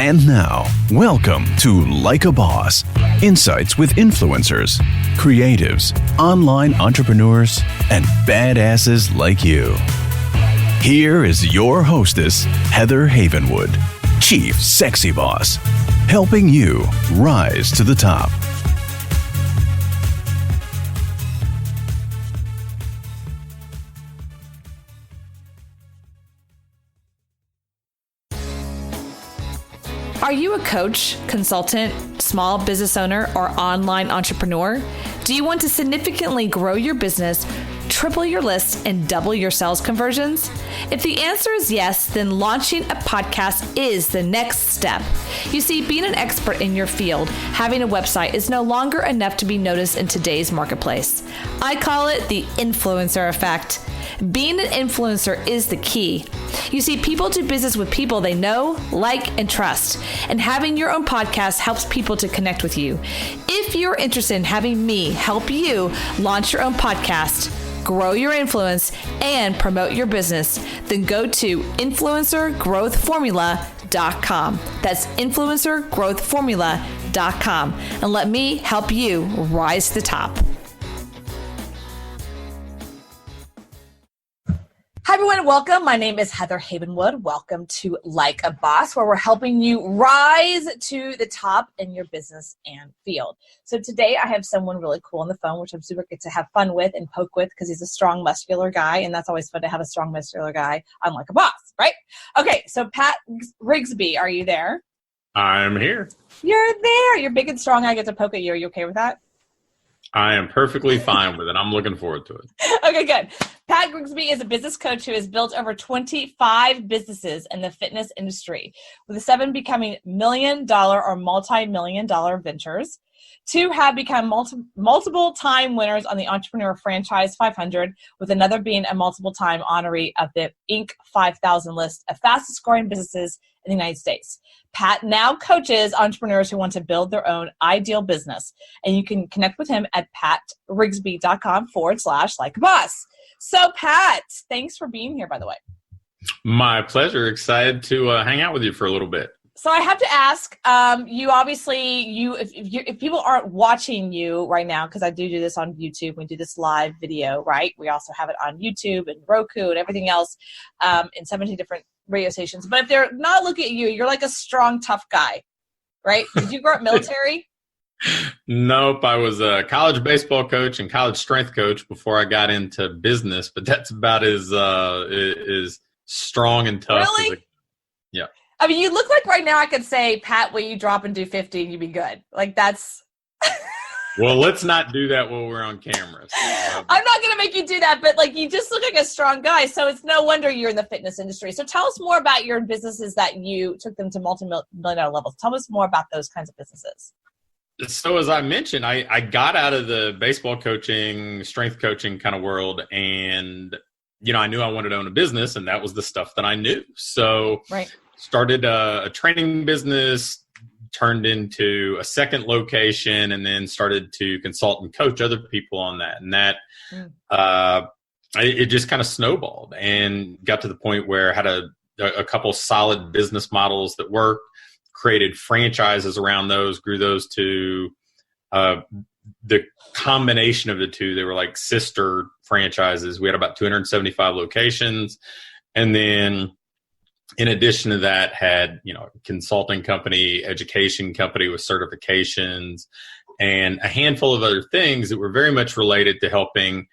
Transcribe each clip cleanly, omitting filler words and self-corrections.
And now, welcome to Like a Boss, insights with influencers, creatives, online entrepreneurs, and badasses like you. Here is your hostess, Heather Havenwood, Chief Sexy Boss, helping you rise to the top. Are you a coach, consultant, small business owner, or online entrepreneur? Do you want to significantly grow your business, triple your list, and double your sales conversions? If the answer is yes, then launching a podcast is the next step. You see, being an expert in your field, having a website is no longer enough to be noticed in today's marketplace. I call it the influencer effect. Being an influencer is the key. You see, people do business with people they know, like, and trust. And having your own podcast helps people to connect with you. If you're interested in having me help you launch your own podcast, grow your influence, and promote your business, then go to influencergrowthformula.com. That's influencergrowthformula.com. And let me help you rise to the top. Hi, everyone. Welcome. My name is Heather Havenwood. Welcome to Like a Boss, where we're helping you rise to the top in your business and field. So today I have someone really cool on the phone, which I'm super good to have fun with and poke with because he's a strong, muscular guy. And that's always fun to have a strong, muscular guy on Like a Boss, right? Okay. So Pat Rigsby, are you there? I'm here. You're there. You're big and strong. I get to poke at you. Are you okay with that? I am perfectly fine with it. I'm looking forward to it. Okay, good. Pat Rigsby is a business coach who has built over 25 businesses in the fitness industry, with the 7 becoming million-dollar or multi-million-dollar ventures. 2 have become multiple-time winners on the Entrepreneur Franchise 500, with another being a multiple-time honoree of the Inc. 5000 list of fastest-growing businesses in the United States. Pat now coaches entrepreneurs who want to build their own ideal business, and you can connect with him at patrigsby.com/likeaboss. So, Pat, thanks for being here, by the way. My pleasure. Excited to hang out with you for a little bit. So I have to ask, you obviously, if people aren't watching you right now, because I do this on YouTube, we do this live video, right? We also have it on YouTube and Roku and everything else in 17 different radio stations. But if they're not looking at you, you're like a strong, tough guy, right? Did you grow up military? Nope. I was a college baseball coach and college strength coach before I got into business, but that's about as strong and tough. Really? Yeah. I mean, you look like right now I could say, Pat, will you drop and do 50 and you'd be good. Like that's... Well, let's not do that while we're on camera. So, I'm not going to make you do that, but like you just look like a strong guy. So it's no wonder you're in the fitness industry. So tell us more about your businesses that you took them to multi-million-dollar levels. Tell us more about those kinds of businesses. So as I mentioned, I got out of the baseball coaching, strength coaching kind of world, and I knew I wanted to own a business, and that was the stuff that I knew. So right. Started a training business, turned into a second location, and then started to consult and coach other people on that. And that it just kind of snowballed and got to the point where I had a couple solid business models that worked, created franchises around those, grew those to the combination of the two. They were like sister franchises. We had about 275 locations. And then in addition to that, had, consulting company, education company with certifications, and a handful of other things that were very much related to helping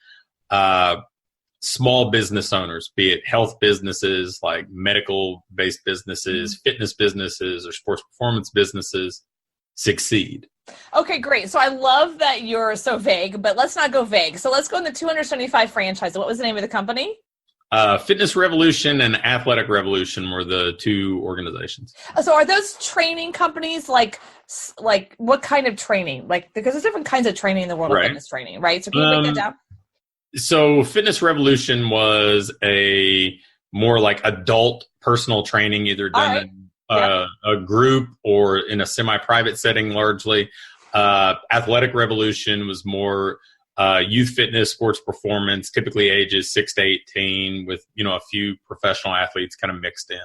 small business owners, be it health businesses, like medical-based businesses, fitness businesses, or sports performance businesses, succeed. Okay, great. So I love that you're so vague, but let's not go vague. So let's go in the 275 franchise. What was the name of the company? Fitness Revolution and Athletic Revolution were the 2 organizations. So are those training companies like what kind of training? Like, because there's different kinds of training in the world of fitness training, right? So can you break that down? So Fitness Revolution was a more like adult personal training, either done in a group or in a semi-private setting largely. Athletic Revolution was more youth fitness, sports performance, typically ages 6 to 18 with, a few professional athletes kind of mixed in.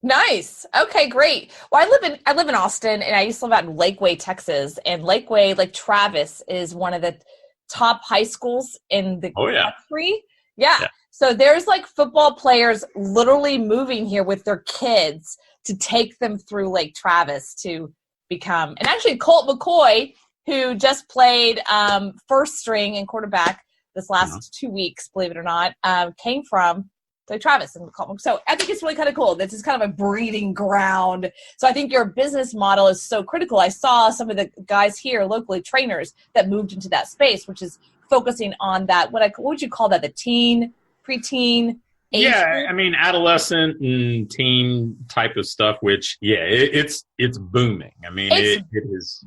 Nice. Okay, great. Well, I live in Austin, and I used to live out in Lakeway, Texas. And Lakeway, like Travis, is one of the top high schools in the Oh yeah. country. Yeah. Yeah. So there's like football players literally moving here with their kids to take them through Lake Travis to become. And actually, Colt McCoy, who just played first string and quarterback this last 2 weeks, believe it or not, came from Lake Travis and Colt. So I think it's really kind of cool. This is kind of a breeding ground. So I think your business model is so critical. I saw some of the guys here locally, trainers, that moved into that space, which is focusing on that. What would you call that? The teen, preteen age Yeah, group? I mean, adolescent and teen type of stuff, which, it's booming. I mean, it is,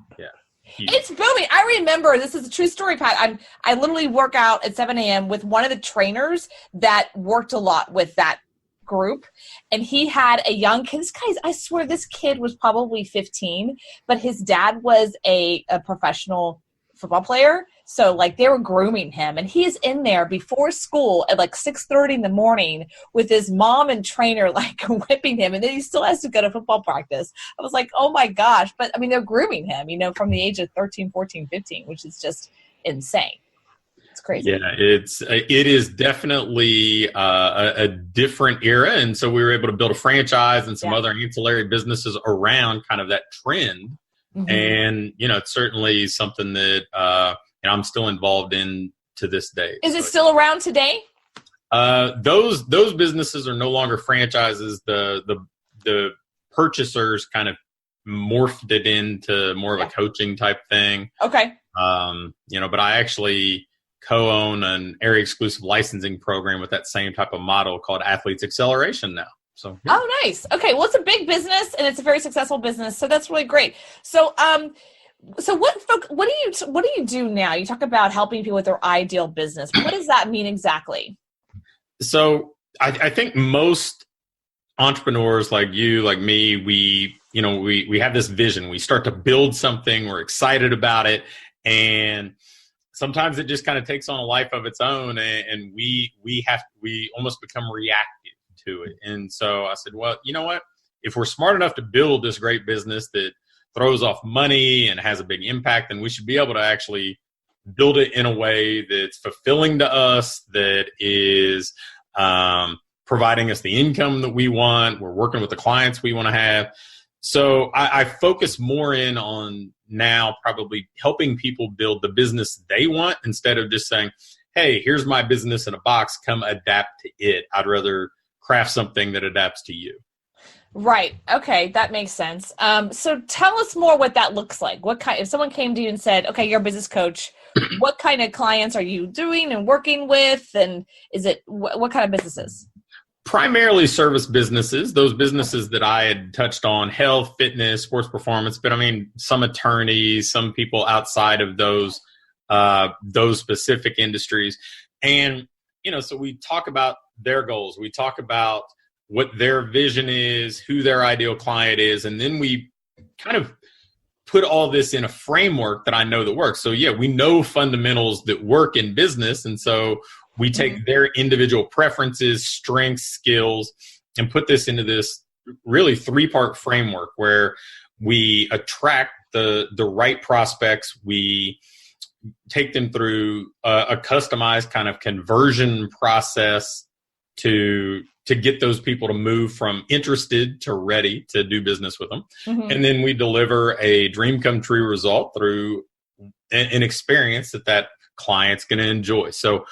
huge. It's booming. I remember, this is a true story, Pat. I literally work out at 7 a.m. with one of the trainers that worked a lot with that group. And he had a young kid. This guy's, I swear, this kid was probably 15, but his dad was a professional football player. So like they were grooming him, and he's in there before school at like 6:30 in the morning with his mom and trainer like whipping him, and then he still has to go to football practice. I was like, oh my gosh. But I mean, they're grooming him, from the age of 13, 14, 15, which is just insane. It's crazy. Yeah, it is definitely a different era, and so we were able to build a franchise and some other ancillary businesses around kind of that trend. Mm-hmm. And it's certainly something that I'm still involved in to this day. Is it still around today? Those businesses are no longer franchises. The purchasers kind of morphed it into more of a coaching type thing. Okay. But I actually co-own an area exclusive licensing program with that same type of model called Athletes Acceleration now. So, yeah. Oh, nice. Okay. Well, it's a big business and it's a very successful business. So that's really great. So, what do you do now? You talk about helping people with their ideal business. What does that mean exactly? So I think most entrepreneurs like you, like me, we have this vision. We start to build something. We're excited about it. And sometimes it just kind of takes on a life of its own. And we almost become reactive to it. And so I said, well, you know what? If we're smart enough to build this great business that throws off money and has a big impact, then we should be able to actually build it in a way that's fulfilling to us, that is providing us the income that we want. We're working with the clients we want to have. So I focus more in on now probably helping people build the business they want instead of just saying, hey, here's my business in a box, come adapt to it. I'd rather craft something that adapts to you. Right. Okay. That makes sense. So tell us more what that looks like. If someone came to you and said, okay, you're a business coach, what kind of clients are you doing and working with? And is it, what kind of businesses? Primarily service businesses, those businesses that I had touched on, health, fitness, sports performance, but I mean, some attorneys, some people outside of those specific industries. And, so we talk about their goals. We talk about what their vision is, who their ideal client is, and then we kind of put all this in a framework that I know that works. So we know fundamentals that work in business, and so we take their individual preferences, strengths, skills, and put this into this really 3-part framework where we attract the right prospects. We take them through a customized kind of conversion process to get those people to move from interested to ready to do business with them. Mm-hmm. And then we deliver a dream come true result through an experience that client's going to enjoy. So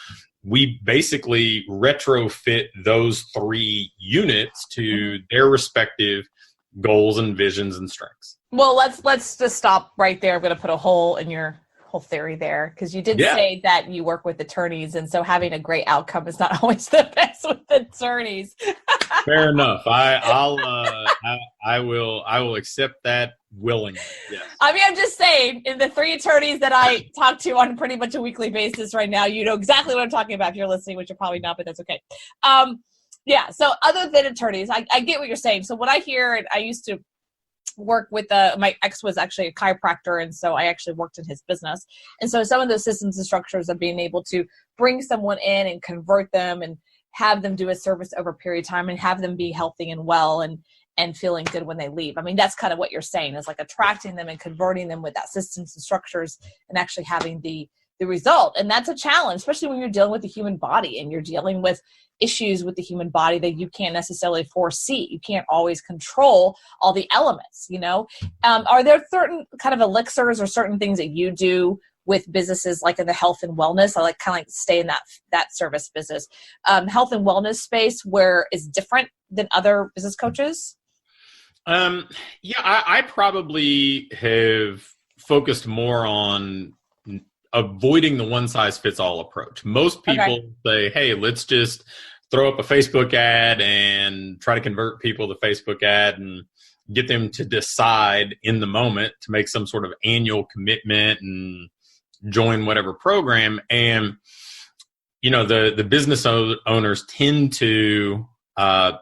we basically retrofit those 3 units to their respective goals and visions and strengths. Well, let's just stop right there. I'm going to put a hole in your whole theory there, because you did say that you work with attorneys, and so having a great outcome is not always the best with attorneys. Fair enough. I will accept that willingly. Yes. I mean, I'm just saying, in the 3 attorneys that I talk to on pretty much a weekly basis right now, you know exactly what I'm talking about if you're listening, which you're probably not, but that's okay. So other than attorneys, I get what you're saying. So what I hear, and I used to work with my ex was actually a chiropractor, and so I actually worked in his business. And so some of those systems and structures of being able to bring someone in and convert them and have them do a service over a period of time and have them be healthy and well and feeling good when they leave. I mean, that's kind of what you're saying, is like attracting them and converting them with that systems and structures and actually having the result. And that's a challenge, especially when you're dealing with the human body and you're dealing with issues with the human body that you can't necessarily foresee. You can't always control all the elements, you know? Are there certain kind of elixirs or certain things that you do with businesses like in the health and wellness? I kind of stay in that service business, health and wellness space where it's different than other business coaches? I probably have focused more on avoiding the one size fits all approach. Most people say, hey, let's just throw up a Facebook ad and try to convert people to Facebook ad and get them to decide in the moment to make some sort of annual commitment and join whatever program. And, you know, the business owners tend to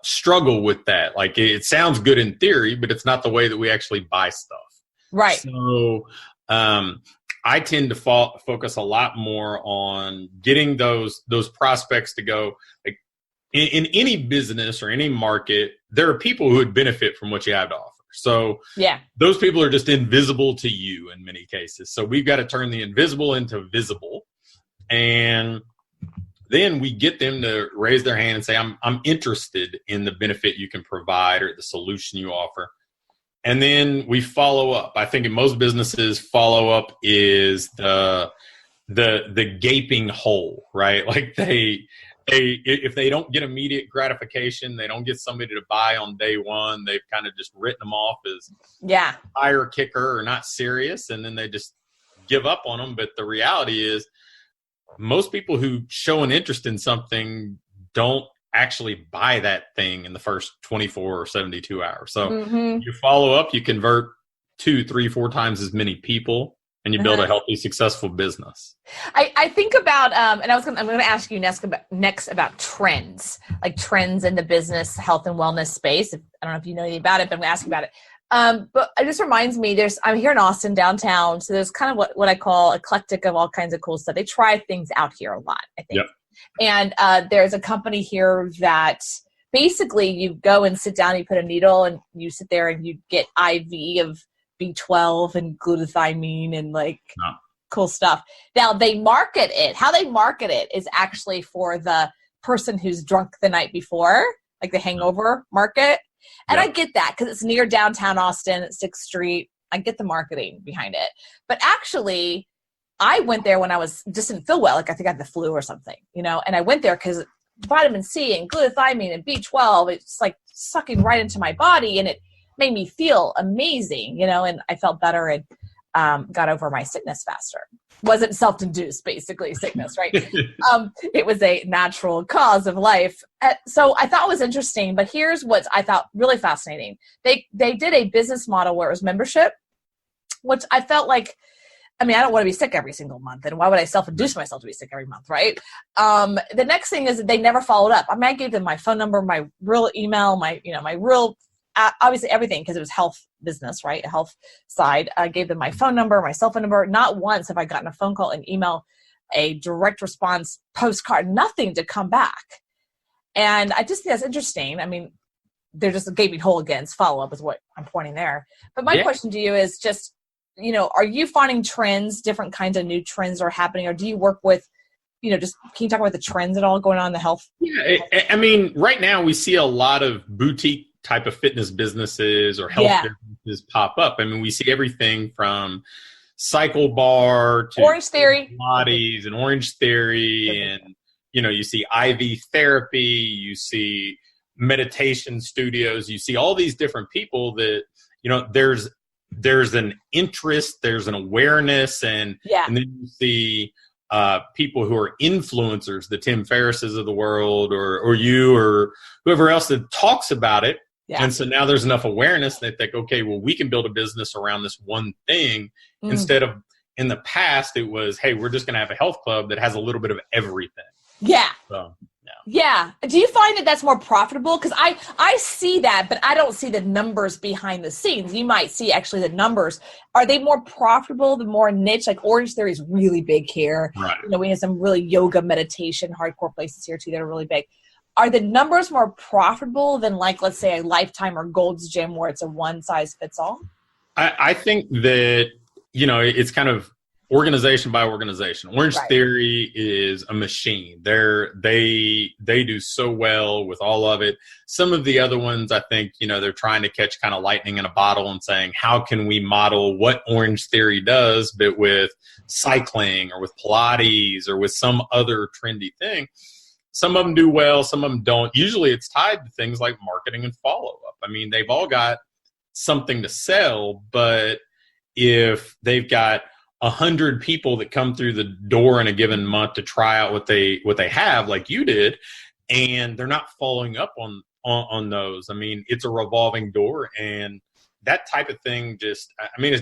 struggle with that. Like, it sounds good in theory, but it's not the way that we actually buy stuff. Right. So, I tend to focus a lot more on getting those prospects to go. Like, in any business or any market, there are people who would benefit from what you have to offer. So those people are just invisible to you in many cases. So we've got to turn the invisible into visible. And then we get them to raise their hand and say, I'm interested in the benefit you can provide or the solution you offer. And then we follow up. I think in most businesses, follow up is the gaping hole, right? Like if they don't get immediate gratification, they don't get somebody to buy on day one, they've kind of just written them off as tire kicker or not serious, and then they just give up on them. But the reality is, most people who show an interest in something don't actually buy that thing in the first 24 or 72 hours. So you follow up, you convert 2, 3, 4 times as many people, and you build a healthy, successful business. I think about, and I'm going to ask you next about trends, like trends in the business, health and wellness space. I don't know if you know anything about it, but I'm going to ask you about it. But it just reminds me, I'm here in Austin, downtown. So there's kind of what I call eclectic of all kinds of cool stuff. They try things out here a lot, I think. Yep. And there's a company here that basically you go and sit down, you put a needle and you sit there and you get IV of B12 and glutathione and cool stuff. Now they market it. How they market it is actually for the person who's drunk the night before, like the hangover market. And I get that because it's near downtown Austin at 6th Street. I get the marketing behind it. But actually, I went there when I just didn't feel well. Like I think I had the flu or something, you know, and I went there because vitamin C and glutathione and B12, it's like sucking right into my body, and it made me feel amazing, you know, and I felt better and got over my sickness faster. Wasn't self-induced, basically, sickness, right? It was a natural cause of life. So I thought it was interesting, but here's what I thought really fascinating. They did a business model where it was membership, which I felt like, I mean, I don't want to be sick every single month, and why would I self-induce myself to be sick every month, right? The next thing is that they never followed up. I mean, I gave them my phone number, my real email, my real, obviously everything, because it was health business, right? A health side. I gave them my phone number, my cell phone number. Not once have I gotten a phone call, an email, a direct response, postcard, nothing to come back. And I just think that's interesting. I mean, they're just a gaping hole against follow-up is what I'm pointing there. But my question to you is just, you know, are you finding trends, different kinds of new trends are happening, or do you work with, you know, just can you talk about the trends at all going on in the health? Yeah, I mean, right now we see a lot of boutique type of fitness businesses or health businesses pop up. I mean, we see everything from Cycle Bar to Orange Theory, Pilates and Orange Theory, and you know, you see IV therapy, you see meditation studios, you see all these different people that, you know, there's an interest, there's an awareness, and then you see people who are influencers, the Tim Ferrisses of the world, or you, or whoever else that talks about it. Yeah. And so now there's enough awareness that they think, okay, well, we can build a business around this one thing instead of in the past, it was, hey, we're just going to have a health club that has a little bit of everything. Yeah. So, yeah. Do you find that that's more profitable? Because I see that, but I don't see the numbers behind the scenes. You might see actually the numbers. Are they more profitable, the more niche? Like Orange Theory is really big here. Right. You know, we have some really yoga, meditation, hardcore places here too that are really big. are the numbers more profitable than like, let's say a Lifetime or Gold's Gym where it's a one size fits all? I think that, it's kind of organization by organization. Orange Theory is a machine. They do so well with all of it. Some of the other ones, I think, they're trying to catch kind of lightning in a bottle and saying, how can we model what Orange Theory does, but with cycling or with Pilates or with some other trendy thing. Some of them do well, some of them don't. Usually it's tied to things like marketing and follow-up. I mean, they've all got something to sell, but if they've got 100 people that come through the door in a given month to try out what they have, like you did, and they're not following up on those, I mean, it's a revolving door, and that type of thing it's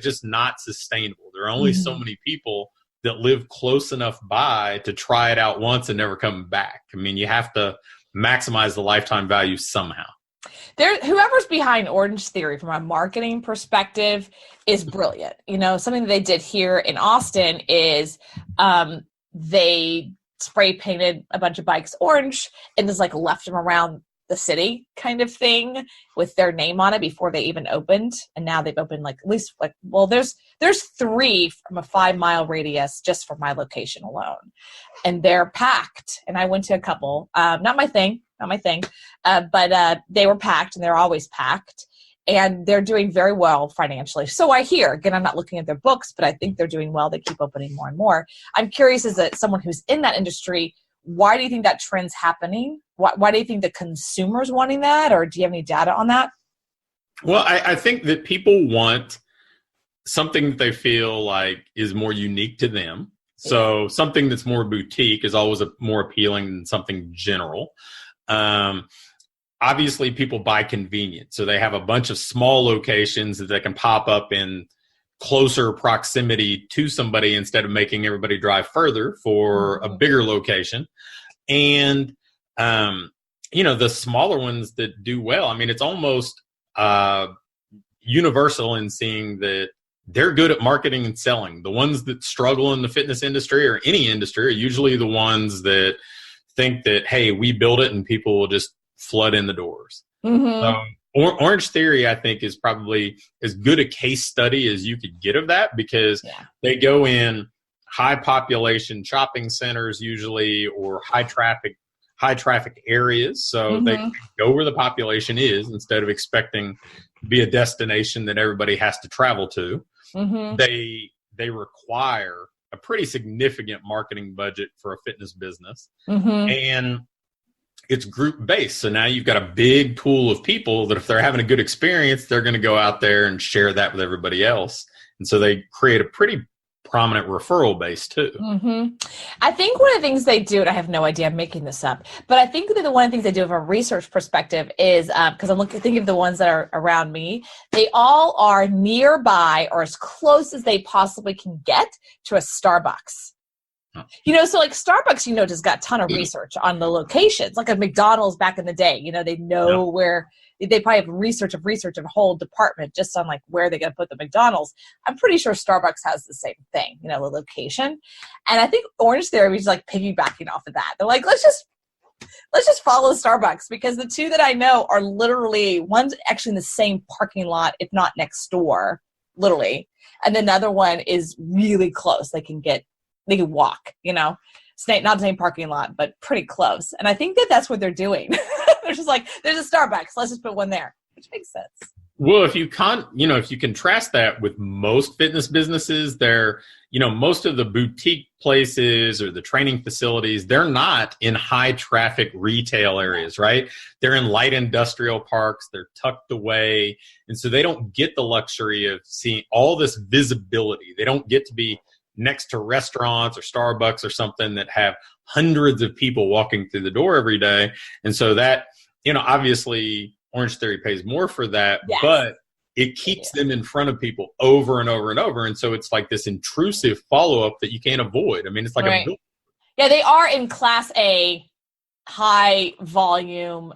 just not sustainable. There are only so many people that live close enough by to try it out once and never come back. I mean, you have to maximize the lifetime value somehow. Whoever's behind Orange Theory from a marketing perspective is brilliant. Something that they did here in Austin is they spray painted a bunch of bikes orange and just like left them around the city kind of thing with their name on it before they even opened. And now they've opened there's 3 from a 5-mile radius just for my location alone. And they're packed. And I went to a couple, not my thing, but they were packed, and they're always packed. And they're doing very well financially. So I hear, again, I'm not looking at their books, but I think they're doing well. They keep opening more and more. I'm curious, as someone who's in that industry, why do you think that trend's happening? Why do you think the consumer's wanting that? Or do you have any data on that? Well, I think that people want something that they feel like is more unique to them. So something that's more boutique is always more appealing than something general. Obviously, people buy convenience. So they have a bunch of small locations that they can pop up in closer proximity to somebody instead of making everybody drive further for a bigger location. And, the smaller ones that do well, I mean, it's almost universal in seeing that they're good at marketing and selling. The ones that struggle in the fitness industry or any industry are usually the ones that think that, hey, we build it and people will just flood in the doors. Orange Theory, I think, is probably as good a case study as you could get of that, because they go in high population shopping centers usually, or high traffic areas. So they go where the population is instead of expecting to be a destination that everybody has to travel to. They require a pretty significant marketing budget for a fitness business. And it's group based. So now you've got a big pool of people that if they're having a good experience, they're going to go out there and share that with everybody else. And so they create a pretty prominent referral base too. I think one of the things they do, and I have no idea, I'm making this up, but I think that one of the things they do from a research perspective is, because I'm thinking of the ones that are around me, they all are nearby or as close as they possibly can get to a Starbucks. So like Starbucks, just got a ton of research on the locations, like a McDonald's back in the day. They know where they probably have research of a whole department just on like where they're going to put the McDonald's. I'm pretty sure Starbucks has the same thing, the location. And I think Orange Theory is like piggybacking off of that. They're like, let's just follow Starbucks, because the two that I know are literally, one's actually in the same parking lot, if not next door, literally. And then the other one is really close. They can walk, it's not the same parking lot, but pretty close. And I think that that's what they're doing. They're just like, there's a Starbucks, let's just put one there, which makes sense. Well, if you contrast that with most fitness businesses, most of the boutique places or the training facilities, they're not in high traffic retail areas, right? They're in light industrial parks, they're tucked away. And so they don't get the luxury of seeing all this visibility. They don't get to be next to restaurants or Starbucks or something that have hundreds of people walking through the door every day. And so that, obviously Orange Theory pays more for that, but it keeps them in front of people over and over and over. And so it's like this intrusive follow-up that you can't avoid. I mean, it's like a building. Yeah, they are in Class A, high volume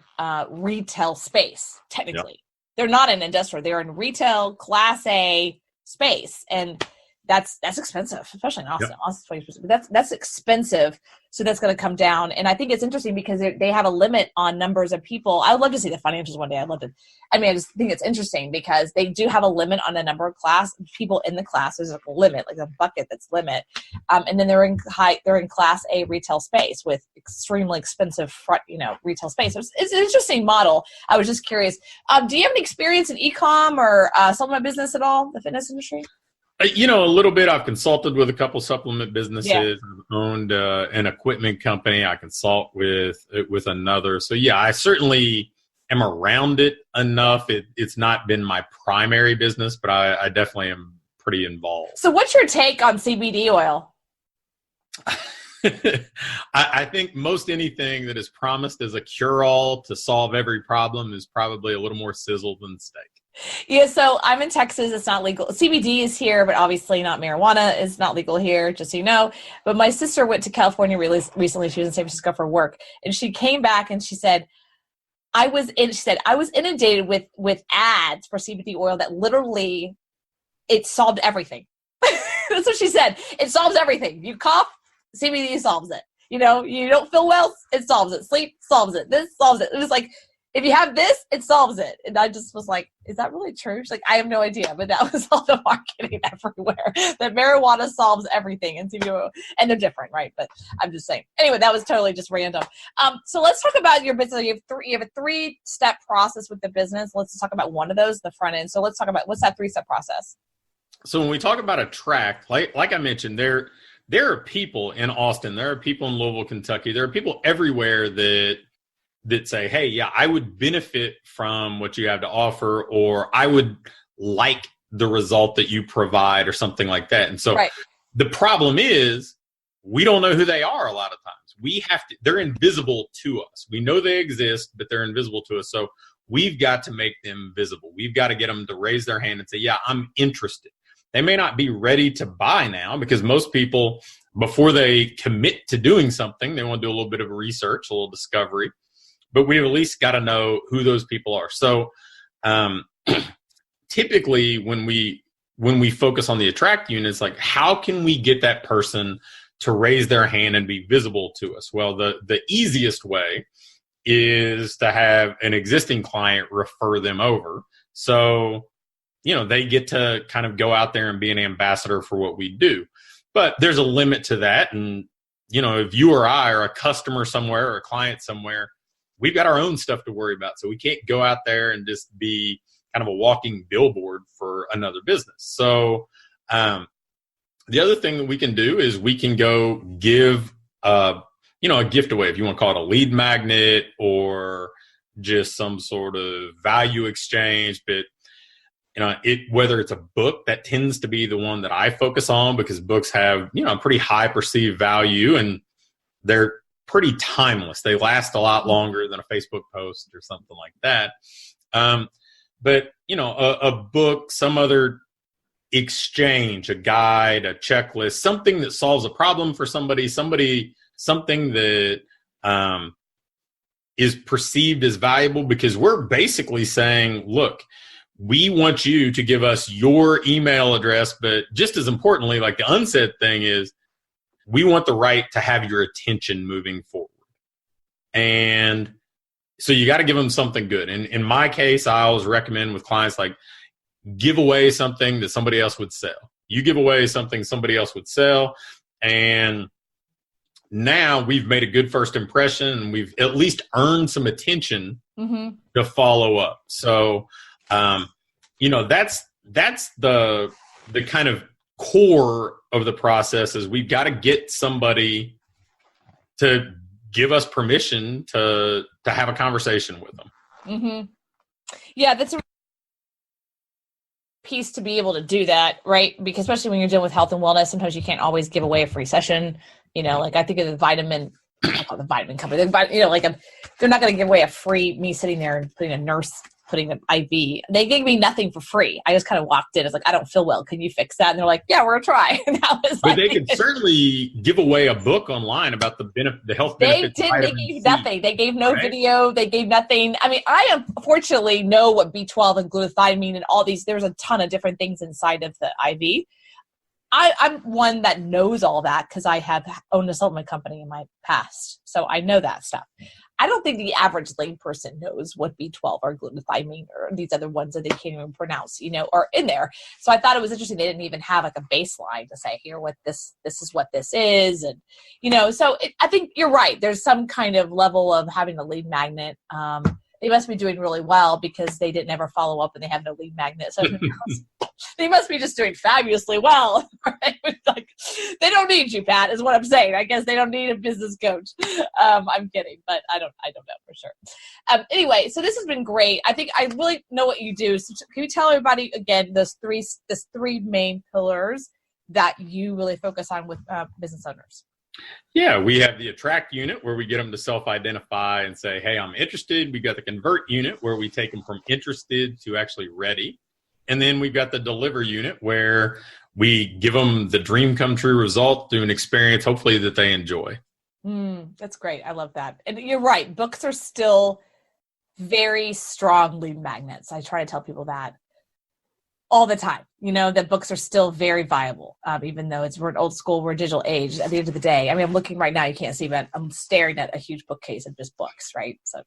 retail space, technically. They're not in industrial. They're in retail, Class A space. And that's expensive, especially in Austin. Austin's 20%, but that's expensive. So that's going to come down. And I think it's interesting because they have a limit on numbers of people. I would love to see the financials one day. I just think it's interesting because they do have a limit on the number of people in the class. There's a limit, like a bucket that's limit. And then they're in class A retail space with extremely expensive retail space. So it's an interesting model. I was just curious. Do you have any experience in e-com or supplement business at all, the fitness industry? A little bit. I've consulted with a couple supplement businesses. Yeah. I've owned an equipment company. I consult with another. So yeah, I certainly am around it enough. It's not been my primary business, but I definitely am pretty involved. So what's your take on CBD oil? I think most anything that is promised as a cure-all to solve every problem is probably a little more sizzle than steak. Yeah, so I'm in Texas. It's not legal. CBD is here, but obviously not marijuana. It's not legal here, just so you know. But my sister went to California recently. She was in San Francisco for work, and she came back and she said, I was inundated with ads for CBD oil that literally it solved everything. That's what she said. It solves everything. You cough, CBD solves it. You don't feel well, it solves it. Sleep solves it. This solves it. It was like, if you have this, it solves it. And I just was like, is that really true? She's like, I have no idea. But that was all the marketing everywhere. That marijuana solves everything. And CBD oil, and they're different, right? But I'm just saying. Anyway, that was totally just random. So let's talk about your business. You have a 3-step process with the business. Let's talk about one of those, the front end. So let's talk about, what's that 3-step process? So when we talk about a track, like I mentioned, there are people in Austin. There are people in Louisville, Kentucky. There are people everywhere that say, hey, yeah, I would benefit from what you have to offer, or I would like the result that you provide, or something like that. And so The problem is we don't know who they are a lot of times. They're invisible to us. We know they exist, but they're invisible to us. So we've got to make them visible. We've got to get them to raise their hand and say, yeah, I'm interested. They may not be ready to buy now, because most people, before they commit to doing something, they want to do a little bit of research, a little discovery. But we've at least got to know who those people are. So typically when we focus on the attract units, like, how can we get that person to raise their hand and be visible to us? Well, the easiest way is to have an existing client refer them over. So, they get to kind of go out there and be an ambassador for what we do. But there's a limit to that. And, if you or I are a customer somewhere or a client somewhere, we've got our own stuff to worry about. So we can't go out there and just be kind of a walking billboard for another business. So the other thing that we can do is we can go give, a gift away, if you want to call it a lead magnet or just some sort of value exchange. But, whether it's a book, that tends to be the one that I focus on, because books have, a pretty high perceived value, and they're pretty timeless. They last a lot longer than a Facebook post or something like that. But a book, some other exchange, a guide, a checklist, something that solves a problem for something that is perceived as valuable, because we're basically saying, look, we want you to give us your email address, but just as importantly, like the unsaid thing is, we want the right to have your attention moving forward. And so you got to give them something good. And in my case, I always recommend with clients, like, give away something that somebody else would sell. You give away something somebody else would sell. And now we've made a good first impression, and we've at least earned some attention to follow up. So, that's the kind of core of the process, is we've got to get somebody to give us permission to have a conversation with them. Yeah, that's a piece to be able to do that, right? Because especially when you're dealing with health and wellness, sometimes you can't always give away a free session. Like I think of the vitamin company, they're not going to give away a free, me sitting there and putting an IV. They gave me nothing for free. I just kind of walked in. It's like, I don't feel well. Can you fix that? And they're like, yeah, we're going to try. But they could certainly give away a book online about the health benefits. They gave nothing. They gave no video. They gave nothing. I mean, I unfortunately know what B12 and glutathione and all these, there's a ton of different things inside of the IV. I'm one that knows all that because I have owned a supplement company in my past. So I know that stuff. I don't think the average layperson knows what B12 or glutathione or these other ones that they can't even pronounce, are in there. So I thought it was interesting. They didn't even have like a baseline to say, here, what this is what this is. And, so I think you're right. There's some kind of level of having a lead magnet. They must be doing really well because they didn't ever follow up and they have no lead magnet. So they must be just doing fabulously well. Right? Like, they don't need you, Pat, is what I'm saying. I guess they don't need a business coach. I'm kidding, but I don't know for sure. Anyway, so this has been great. I think I really know what you do. So can you tell everybody again, those three main pillars that you really focus on with business owners? Yeah, we have the attract unit where we get them to self-identify and say, hey, I'm interested. We got the convert unit where we take them from interested to actually ready. And then we've got the deliver unit where we give them the dream come true result through an experience, hopefully that they enjoy. That's great. I love that. And you're right. Books are still very strong lead magnets. I try to tell people that all the time, that books are still very viable, even though we're an old school, we're a digital age. At the end of the day, I mean, I'm looking right now, you can't see, but I'm staring at a huge bookcase of just books, right? So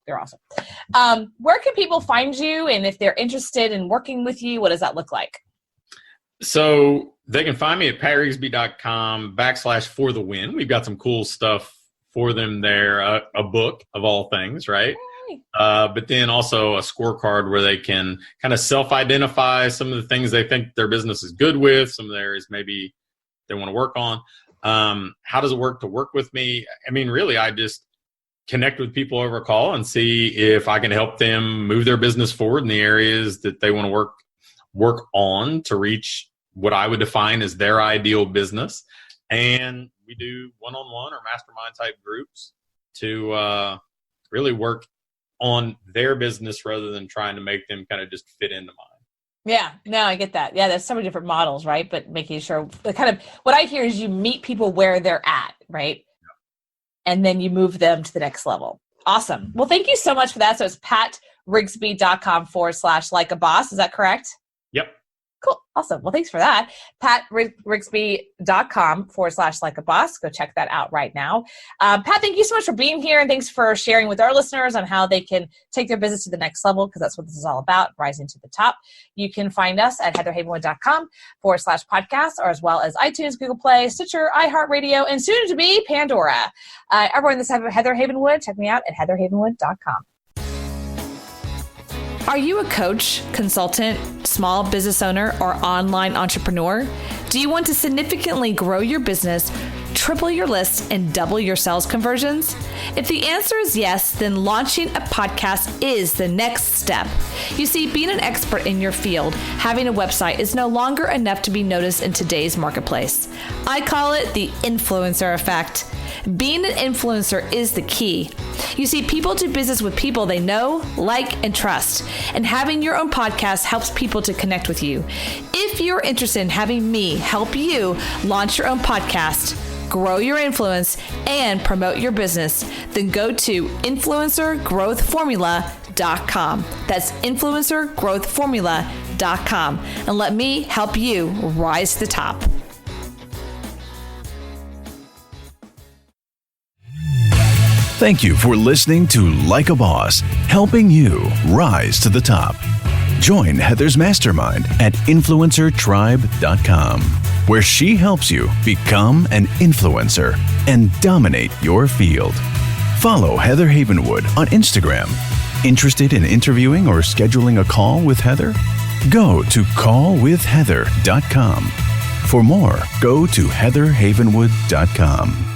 they're awesome. Where can people find you? And if they're interested in working with you, what does that look like? So they can find me at patrigsby.com/for-the-win. We've got some cool stuff for them there, a book of all things, right? But then also a scorecard where they can kind of self-identify some of the things they think their business is good with, some of the areas maybe they want to work on. How does it work to work with me? I mean, really, I just connect with people over a call and see if I can help them move their business forward in the areas that they want to work on to reach what I would define as their ideal business. And we do one-on-one or mastermind type groups to really work on their business rather than trying to make them kind of just fit into mine. Yeah, no, I get that. Yeah, there's so many different models, right? But making sure what I hear is you meet people where they're at, right? Yeah. And then you move them to the next level. Awesome. Well, thank you so much for that. So it's patrigsby.com/like-a-boss. Is that correct? Yep. Cool. Awesome. Well, thanks for that. patrigsby.com/like-a-boss. Go check that out right now. Pat, thank you so much for being here. And thanks for sharing with our listeners on how they can take their business to the next level, because that's what this is all about, rising to the top. You can find us at heatherhavenwood.com/podcast, or as well as iTunes, Google Play, Stitcher, iHeartRadio, and soon to be Pandora. Everyone, this is Heather Havenwood. Check me out at heatherhavenwood.com. Are you a coach, consultant, small business owner, or online entrepreneur? Do you want to significantly grow your business, triple your list, and double your sales conversions? If the answer is yes, then launching a podcast is the next step. You see, being an expert in your field, having a website is no longer enough to be noticed in today's marketplace. I call it the influencer effect. Being an influencer is the key. You see, people do business with people they know, like, and trust. And having your own podcast helps people to connect with you. If you're interested in having me help you launch your own podcast, grow your influence, and promote your business, then go to influencergrowthformula.com. That's influencergrowthformula.com. And let me help you rise to the top. Thank you for listening to Like a Boss, helping you rise to the top. Join Heather's mastermind at influencertribe.com, where she helps you become an influencer and dominate your field. Follow Heather Havenwood on Instagram. Interested in interviewing or scheduling a call with Heather? Go to callwithheather.com. For more, go to heatherhavenwood.com.